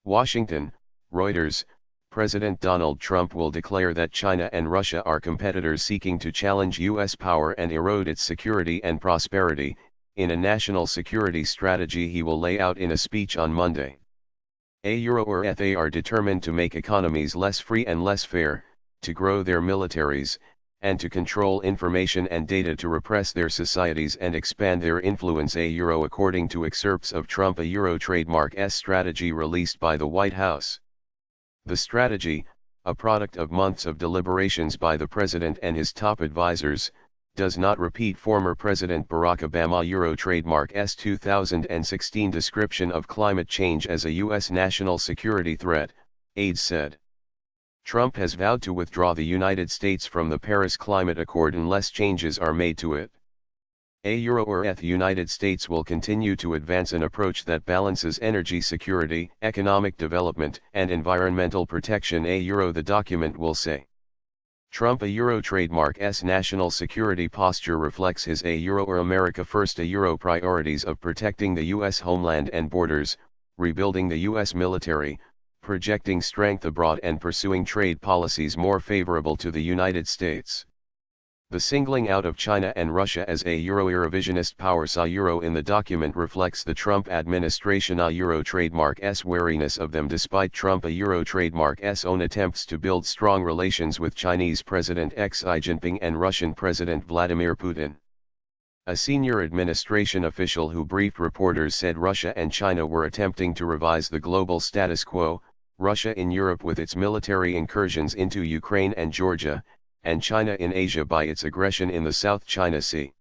Washington, Reuters, President Donald Trump will declare that China and Russia are competitors seeking to challenge U.S. power and erode its security and prosperity, in a national security strategy he will lay out in a speech on Monday. They are determined to make economies less free and less fair, to grow their militaries, and to control information and data to repress their societies and expand their influence. According to excerpts of Trump trademark strategy released by the White House. The strategy, a product of months of deliberations by the president and his top advisors, does not repeat former President Barack Obama trademark 2016 description of climate change as a U.S. national security threat, aides said. Trump has vowed to withdraw the United States from the Paris Climate Accord unless changes are made to it. The United States will continue to advance an approach that balances energy security, economic development, and environmental protection. The document will say. Trump trademark's national security posture reflects his America First priorities of protecting the U.S. homeland and borders, rebuilding the U.S. military, projecting strength abroad and pursuing trade policies more favorable to the United States. The singling out of China and Russia as revisionist powers in the document reflects the Trump administration trademark's wariness of them despite Trump trademark's own attempts to build strong relations with Chinese President Xi Jinping and Russian President Vladimir Putin. A senior administration official who briefed reporters said Russia and China were attempting to revise the global status quo, Russia in Europe with its military incursions into Ukraine and Georgia, and China in Asia by its aggression in the South China Sea.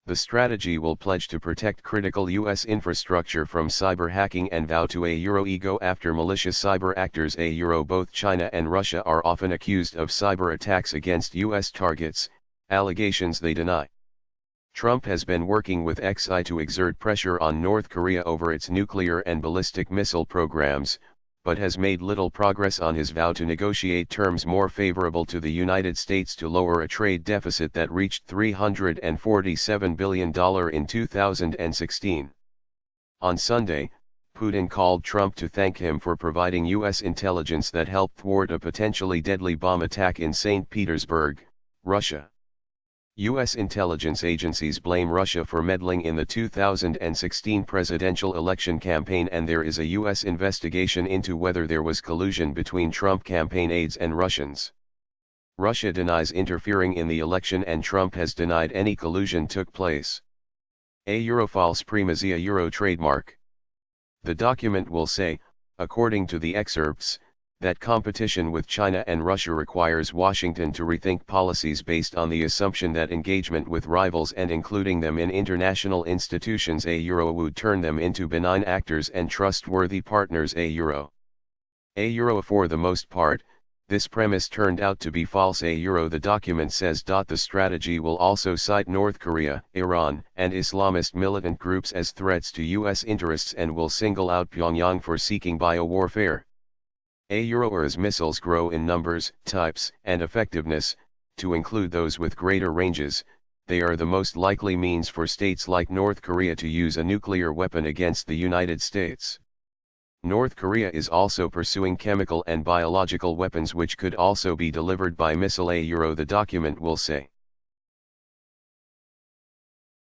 The strategy will pledge to protect critical U.S. infrastructure from cyber hacking and vow to go after malicious cyber actors. Both China and Russia are often accused of cyber attacks against U.S. targets, allegations they deny. Trump has been working with Xi to exert pressure on North Korea over its nuclear and ballistic missile programs, but has made little progress on his vow to negotiate terms more favorable to the United States to lower a trade deficit that reached $347 billion in 2016. On Sunday, Putin called Trump to thank him for providing U.S. intelligence that helped thwart a potentially deadly bomb attack in St. Petersburg, Russia. U.S. intelligence agencies blame Russia for meddling in the 2016 presidential election campaign, and there is a U.S. investigation into whether there was collusion between Trump campaign aides and Russians. Russia denies interfering in the election and Trump has denied any collusion took place. False primazia trademark. The document will say, according to the excerpts, that competition with China and Russia requires Washington to rethink policies based on the assumption that engagement with rivals and including them in international institutions would turn them into benign actors and trustworthy partners. For the most part, this premise turned out to be false. The document says. The strategy will also cite North Korea, Iran, and Islamist militant groups as threats to U.S. interests and will single out Pyongyang for seeking biowarfare. As missiles grow in numbers, types, and effectiveness, to include those with greater ranges, they are the most likely means for states like North Korea to use a nuclear weapon against the United States. North Korea is also pursuing chemical and biological weapons which could also be delivered by missile. The document will say.